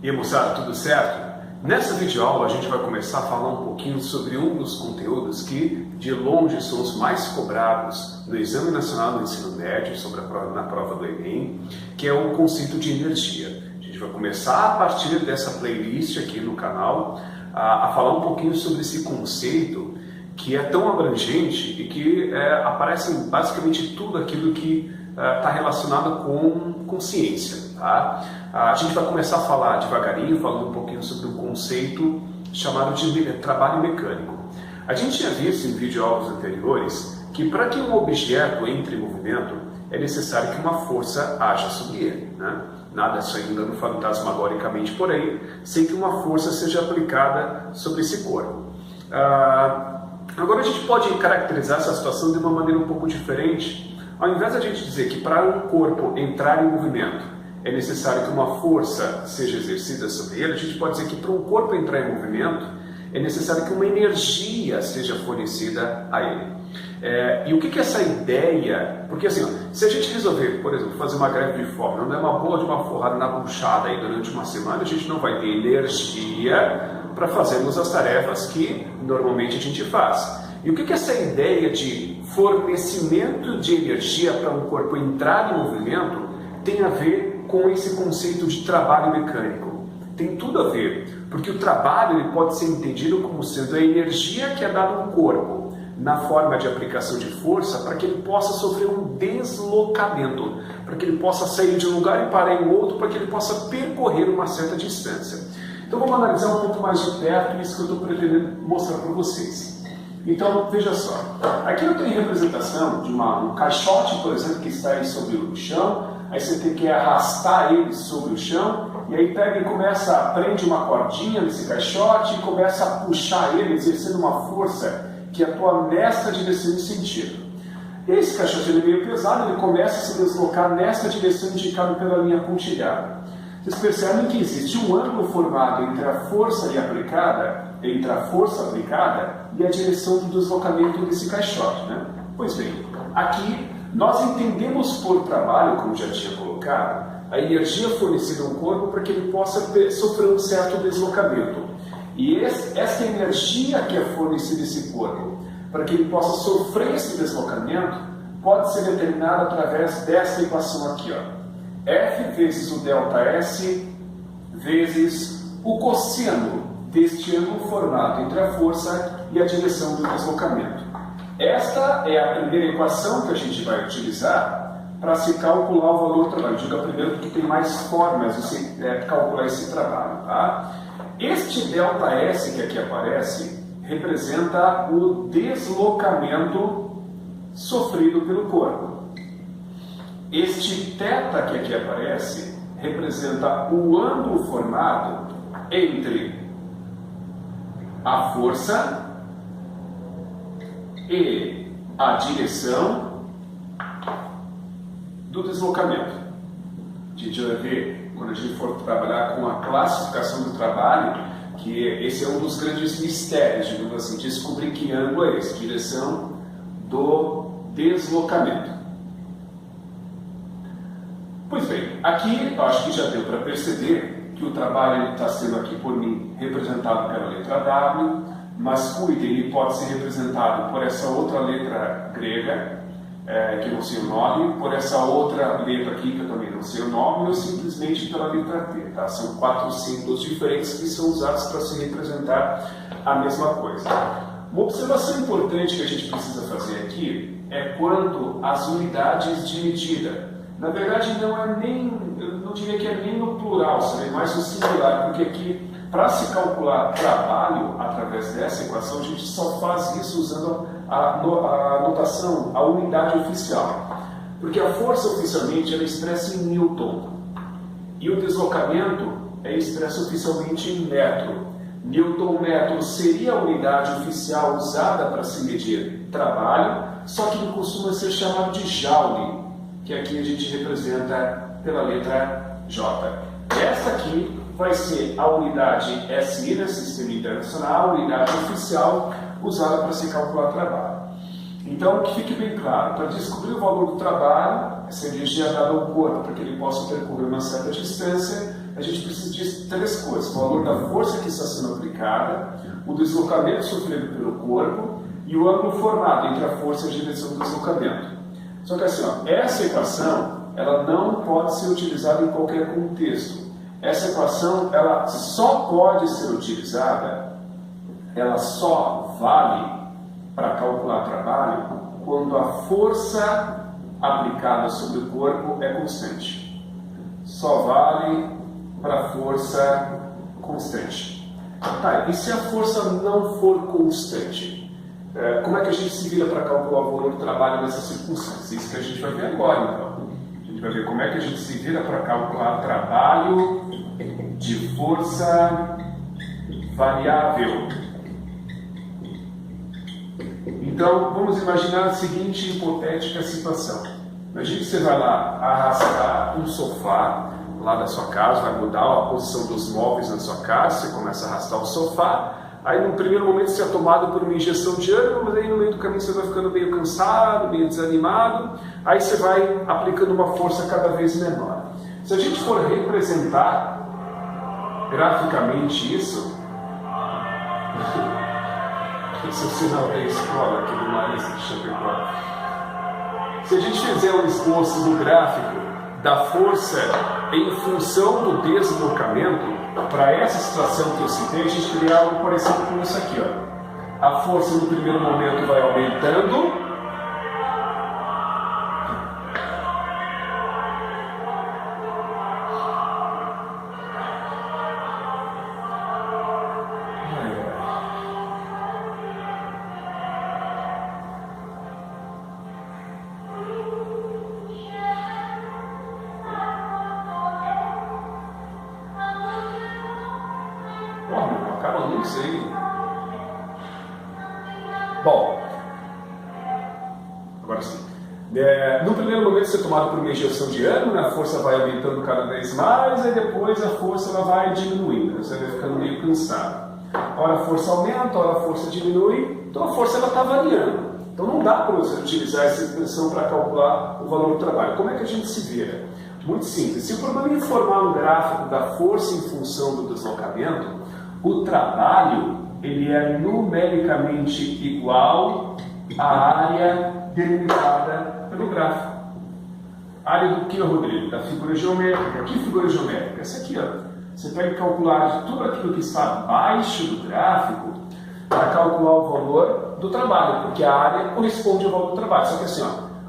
E aí, moçada, tudo certo? Nessa videoaula a gente vai começar a falar um pouquinho sobre um dos conteúdos que de longe são os mais cobrados no Exame Nacional do Ensino Médio, na prova do Enem, que é o conceito de energia. A gente vai começar a partir dessa playlist aqui no canal a falar um pouquinho sobre esse conceito que é tão abrangente e que aparece em basicamente tudo aquilo que está relacionado com ciência. Tá? A gente vai começar a falar devagarinho, falando um pouquinho sobre um conceito chamado de trabalho mecânico. A gente tinha visto em videoaulas anteriores que para que um objeto entre em movimento é necessário que uma força haja sobre ele. Né? Nada saindo andando fantasmagoricamente por aí, sem que uma força seja aplicada sobre esse corpo. Agora a gente pode caracterizar essa situação de uma maneira um pouco diferente. Ao invés de a gente dizer que para um corpo entrar em movimento é necessário que uma força seja exercida sobre ele, a gente pode dizer que para um corpo entrar em movimento é necessário que uma energia seja fornecida a ele. E o que é essa ideia? Porque assim, se a gente resolver, por exemplo, fazer uma greve de fome, não é uma boa de uma forrada na buchada aí durante uma semana, a gente não vai ter energia para fazermos as tarefas que normalmente a gente faz. E o que é essa ideia de fornecimento de energia para um corpo entrar em movimento tem a ver com esse conceito de trabalho mecânico? Tem tudo a ver, porque o trabalho ele pode ser entendido como sendo a energia que é dada ao corpo na forma de aplicação de força para que ele possa sofrer um deslocamento, para que ele possa sair de um lugar e parar em outro, para que ele possa percorrer uma certa distância. Então vamos analisar um pouco mais de perto isso que eu estou pretendendo mostrar para vocês. Então, veja só, aqui eu tenho representação de um caixote, por exemplo, que está aí sobre o chão, aí você tem que arrastar ele sobre o chão, e aí pega e prende uma cordinha nesse caixote e começa a puxar ele, exercendo uma força que atua nessa direção e sentido. Esse caixote ele é meio pesado, ele começa a se deslocar nessa direção indicada pela linha pontilhada. Vocês percebem que existe um ângulo formado entre a força aplicada e a direção do deslocamento desse caixote, né? Pois bem, aqui nós entendemos por trabalho, como já tinha colocado, a energia fornecida ao corpo para que ele possa sofrer um certo deslocamento. E essa energia que é fornecida a esse corpo, para que ele possa sofrer esse deslocamento, pode ser determinada através dessa equação aqui, ó. F vezes o ΔS vezes o cosseno deste ângulo formado entre a força e a direção do deslocamento. Esta é a primeira equação que a gente vai utilizar para se calcular o valor do trabalho. Digo primeiro porque tem mais formas de se calcular esse trabalho. Tá? Este ΔS que aqui aparece representa o deslocamento sofrido pelo corpo. Este θ que aqui aparece representa o ângulo formado entre a força e a direção do deslocamento. A gente vai ver, quando a gente for trabalhar com a classificação do trabalho, que esse é um dos grandes mistérios, digamos assim, descobrir que ângulo é esse, direção do deslocamento. Pois bem, aqui eu acho que já deu para perceber que o trabalho está sendo aqui por mim representado pela letra W, mas cuidem, ele pode ser representado por essa outra letra grega, que eu não sei o nome, por essa outra letra aqui, que eu também não sei o nome, ou simplesmente pela letra T. Tá? São 4 símbolos diferentes que são usados para se representar a mesma coisa. Uma observação importante que a gente precisa fazer aqui é quanto às unidades de medida. Na verdade, eu não diria que é nem no plural, seria mais no singular, porque aqui, para se calcular trabalho através dessa equação, a gente só faz isso usando a notação, a unidade oficial. Porque a força oficialmente é expressa em Newton, e o deslocamento é expresso oficialmente em metro. Newton-metro seria a unidade oficial usada para se medir trabalho, só que ele costuma ser chamado de joule, que aqui a gente representa pela letra J. Essa aqui vai ser a unidade SI, né, Sistema Internacional, a unidade oficial usada para se calcular trabalho. Então, que fique bem claro, para descobrir o valor do trabalho, essa energia é dada ao corpo para que ele possa percorrer uma certa distância, a gente precisa de três coisas: o valor da força que está sendo aplicada, o deslocamento sofrido pelo corpo e o ângulo formado entre a força e a direção do deslocamento. Só que assim, ó, essa equação ela não pode ser utilizada em qualquer contexto. Essa equação ela só pode ser utilizada, ela só vale para calcular trabalho quando a força aplicada sobre o corpo é constante. Só vale para força constante. Tá, e se a força não for constante? Como é que a gente se vira para calcular o valor do trabalho nessas circunstâncias? Isso que a gente vai ver agora, então. A gente vai ver como é que a gente se vira para calcular trabalho de força variável. Então, vamos imaginar a seguinte hipotética situação. Imagine que você vai lá arrastar um sofá lá da sua casa, vai mudar a posição dos móveis na sua casa, você começa a arrastar o sofá, aí no primeiro momento você é tomado por uma injeção de ânimo, mas aí no meio do caminho você vai ficando meio cansado, meio desanimado, aí você vai aplicando uma força cada vez menor. Se a gente for representar graficamente isso, esse é o sinal da escola aqui do Marista de Chapecó. Se a gente fizer um esboço do gráfico da força em função do deslocamento, para essa situação que eu citei, a gente cria algo parecido com isso aqui, ó. A força no primeiro momento vai aumentando, não sei. Bom, agora sim. No primeiro momento você é tomado por uma injeção de ânimo, né? A força vai aumentando cada vez mais, e depois a força ela vai diminuindo, você vai ficando meio cansado. Ora a força aumenta, ora a força diminui, então a força está variando. Então não dá para você utilizar essa expressão para calcular o valor do trabalho. Como é que a gente se vira? Muito simples. Se o problema é informar um gráfico da força em função do deslocamento, o trabalho ele é numericamente igual à área delimitada pelo gráfico. Área do que, Rodrigo? Da figura geométrica. Que figura geométrica? Essa aqui, ó. Você pode calcular de tudo aquilo que está abaixo do gráfico para calcular o valor do trabalho, porque a área corresponde ao valor do trabalho. Só que assim,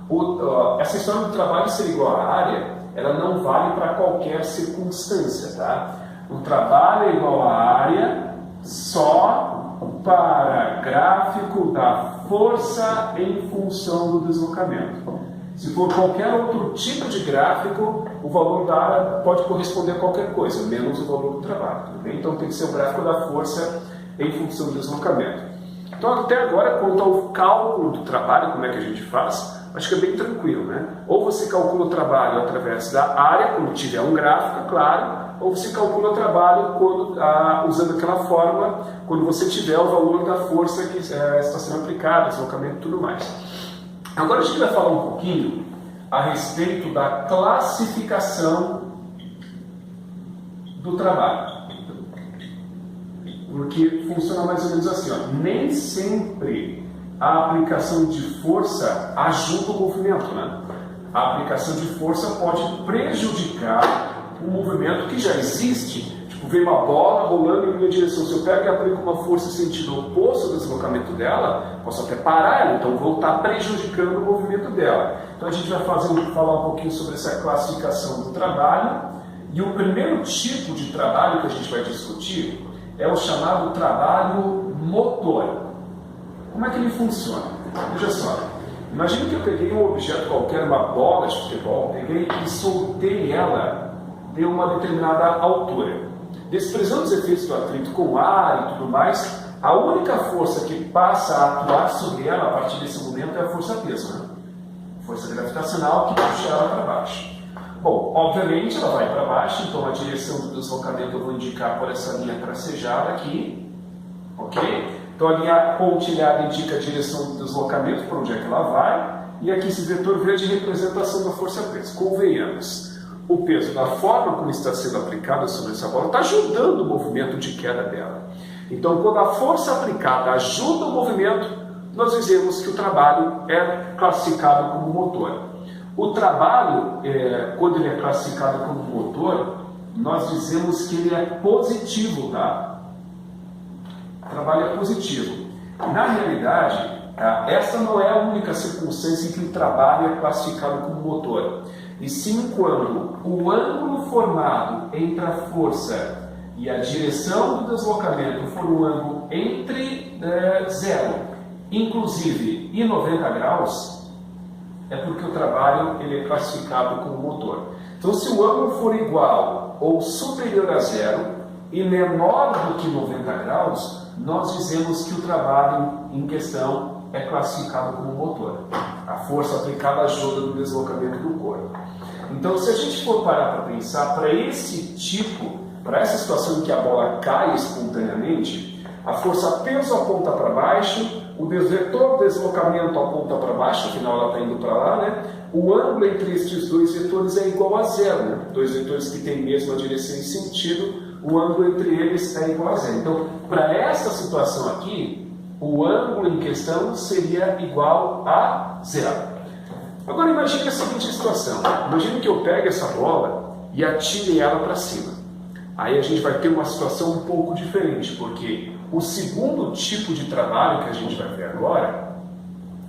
ó, essa história do trabalho ser igual à área, ela não vale para qualquer circunstância, tá? O trabalho é igual à área só para gráfico da força em função do deslocamento. Se for qualquer outro tipo de gráfico, o valor da área pode corresponder a qualquer coisa, menos o valor do trabalho. Tudo bem? Então tem que ser o gráfico da força em função do deslocamento. Então até agora, quanto ao cálculo do trabalho, como é que a gente faz? Acho que é bem tranquilo, né? Ou você calcula o trabalho através da área, quando tiver um gráfico, é claro, ou você calcula o trabalho usando aquela fórmula, quando você tiver o valor da força que está sendo aplicada, deslocamento e tudo mais. Agora a gente vai falar um pouquinho a respeito da classificação do trabalho. Porque funciona mais ou menos assim, ó. Nem sempre a aplicação de força ajuda o movimento, né? A aplicação de força pode prejudicar um movimento que já existe. Tipo, vem uma bola rolando em minha direção. Se eu pego e aplico uma força em sentido oposto ao deslocamento dela, posso até parar ela, então vou estar prejudicando o movimento dela. Então a gente vai falar um pouquinho sobre essa classificação do trabalho. E o primeiro tipo de trabalho que a gente vai discutir é o chamado trabalho motor. Como é que ele funciona? Veja só. Imagina que eu peguei um objeto qualquer, uma bola de futebol, peguei e soltei ela de uma determinada altura. Desprezando os efeitos do atrito com o ar e tudo mais, a única força que passa a atuar sobre ela a partir desse momento é a força-peso, né? Força gravitacional que puxa ela para baixo. Bom, obviamente ela vai para baixo, então a direção do deslocamento eu vou indicar por essa linha tracejada aqui, ok? Então a linha pontilhada indica a direção do deslocamento, para onde é que ela vai, e aqui esse vetor verde representa a ação da força-peso. Convenhamos, o peso, da forma como está sendo aplicado sobre essa bola, está ajudando o movimento de queda dela. Então, quando a força aplicada ajuda o movimento, nós dizemos que o trabalho é classificado como motor. O trabalho, quando ele é classificado como motor, nós dizemos que ele é positivo, tá? O trabalho é positivo. Na realidade, essa não é a única circunstância em que o trabalho é classificado como motor. E sim quando o ângulo formado entre a força e a direção do deslocamento for um ângulo entre 0, inclusive, e 90 graus, é porque o trabalho ele é classificado como motor. Então, se o ângulo for igual ou superior a 0 e menor do que 90 graus, nós dizemos que o trabalho em questão é classificado como motor. A força aplicada ajuda no deslocamento do corpo. Então, se a gente for parar para pensar, para essa situação em que a bola cai espontaneamente, a força peso aponta para baixo, o vetor deslocamento aponta para baixo, afinal ela está indo para lá, né? O ângulo entre estes dois vetores é igual a 0, né? Dois vetores que têm mesma direção e sentido, o ângulo entre eles é igual a 0. Então, para essa situação aqui, o ângulo em questão seria igual a 0. Agora imagine a seguinte situação. Imagine que eu pegue essa bola e atire ela para cima. Aí a gente vai ter uma situação um pouco diferente, porque o segundo tipo de trabalho que a gente vai ver agora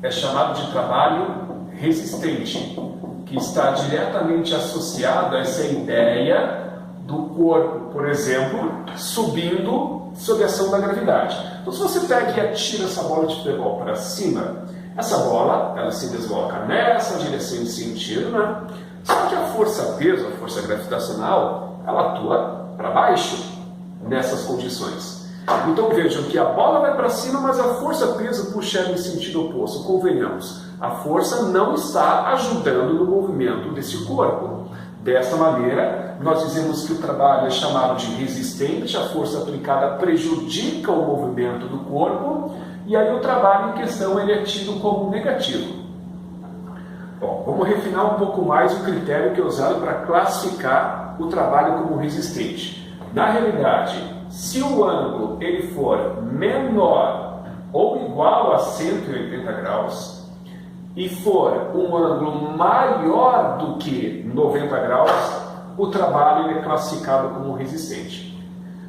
é chamado de trabalho resistente, que está diretamente associado a essa ideia do corpo, por exemplo, subindo sob a ação da gravidade. Então, se você pega e atira essa bola de futebol para cima, essa bola ela se desloca nessa direção e sentido, né? Só que a força-peso, a força gravitacional, ela atua para baixo nessas condições. Então vejam que a bola vai para cima, mas a força-peso puxa ela em sentido oposto. Convenhamos, a força não está ajudando no movimento desse corpo. Desta maneira, nós dizemos que o trabalho é chamado de resistente, a força aplicada prejudica o movimento do corpo, e aí o trabalho em questão ele é tido como negativo. Bom, vamos refinar um pouco mais o critério que é usado para classificar o trabalho como resistente. Na realidade, se o ângulo ele for menor ou igual a 180 graus e for um ângulo maior do que 90 graus, o trabalho ele é classificado como resistente.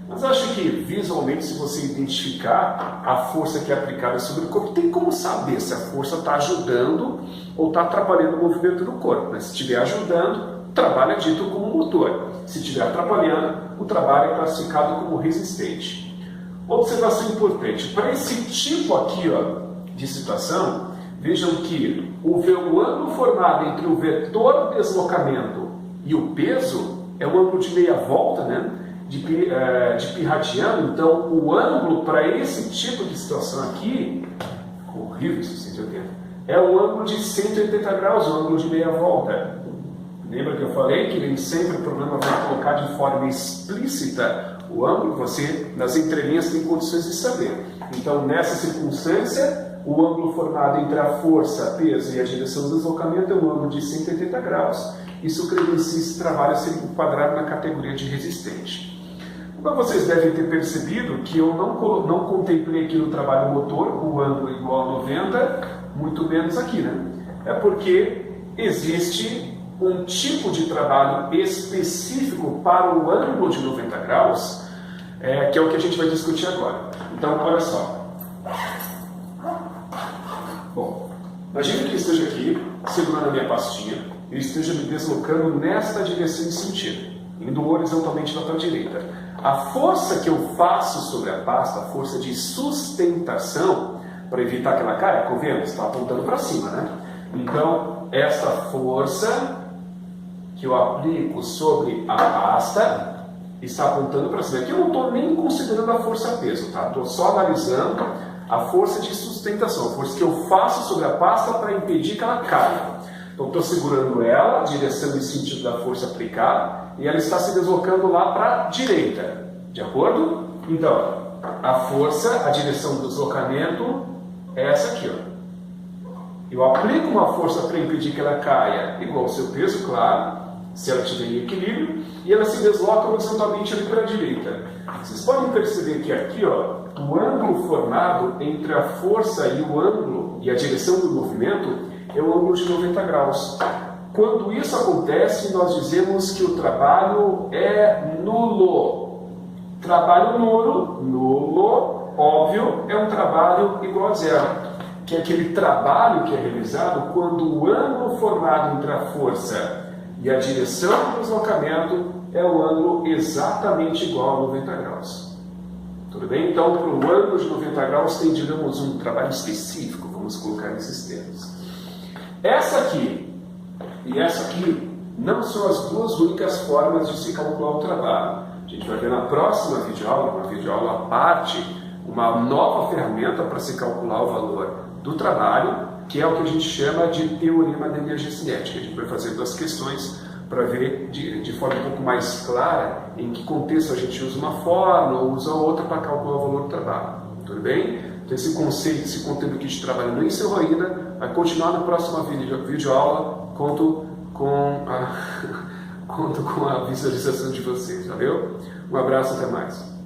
Mas acho que visualmente, se você identificar a força que é aplicada sobre o corpo, tem como saber se a força está ajudando ou está atrapalhando o movimento do corpo, né? Se estiver ajudando, o trabalho é dito como motor. Se estiver atrapalhando, o trabalho é classificado como resistente. Observação importante: para esse tipo aqui de situação, vejam que o ângulo formado entre o vetor deslocamento e o peso é um ângulo de meia volta, né? de pi radiano. Então, o ângulo para esse tipo de situação aqui, horrível isso, 180, é o ângulo de 180 graus, o ângulo de meia volta. Lembra que eu falei que nem sempre o programa vai colocar de forma explícita o ângulo? Você, nas entrelinhas, tem condições de saber. Então, nessa circunstância, o ângulo formado entre a força, peso e a direção do deslocamento é um ângulo de 180 graus. Isso credencia esse trabalho ser enquadrado na categoria de resistente. Então, vocês devem ter percebido que eu não contemplei aqui no trabalho motor o ângulo igual a 90, muito menos aqui, né? É porque existe um tipo de trabalho específico para o ângulo de 90 graus, que é o que a gente vai discutir agora. Então, olha só. Bom, imagine que eu esteja aqui, segurando a minha pastinha, e esteja me deslocando nesta direção e sentido, indo horizontalmente para a direita. A força que eu faço sobre a pasta, a força de sustentação, para evitar que ela caia, convenhamos, está apontando para cima, né? Então, essa força que eu aplico sobre a pasta está apontando para cima. Aqui eu não estou nem considerando a força-peso, tá? Estou só analisando a força de sustentação, a força que eu faço sobre a pasta para impedir que ela caia. Então, estou segurando ela, direção e sentido da força aplicada, e ela está se deslocando lá para a direita, de acordo? Então, a força, a direção do deslocamento é essa aqui, ó. Eu aplico uma força para impedir que ela caia, igual ao seu peso, claro, se ela estiver em equilíbrio, e ela se desloca horizontalmente ali para a direita. Vocês podem perceber que aqui, ó, o ângulo formado entre a força e o ângulo e a direção do movimento é o ângulo de 90 graus. Quando isso acontece, nós dizemos que o trabalho é nulo. Trabalho nulo, óbvio, é um trabalho igual a zero, que é aquele trabalho que é realizado quando o ângulo formado entre a força e a direção do deslocamento é o ângulo exatamente igual a 90 graus. Tudo bem? Então, para o ângulo de 90 graus tem, digamos, um trabalho específico, vamos colocar nesses termos. Essa aqui e essa aqui não são as duas únicas formas de se calcular o trabalho. A gente vai ver na próxima videoaula, uma videoaula à parte, uma nova ferramenta para se calcular o valor do trabalho, que é o que a gente chama de teorema da energia cinética. A gente vai fazer duas questões para ver de forma um pouco mais clara em que contexto a gente usa uma forma ou usa outra para calcular o valor do trabalho. Tudo bem? Então esse conceito, esse conteúdo aqui de trabalho não encerrou ainda, vai continuar na próxima videoaula, conto com a visualização de vocês, valeu? Um abraço, até mais.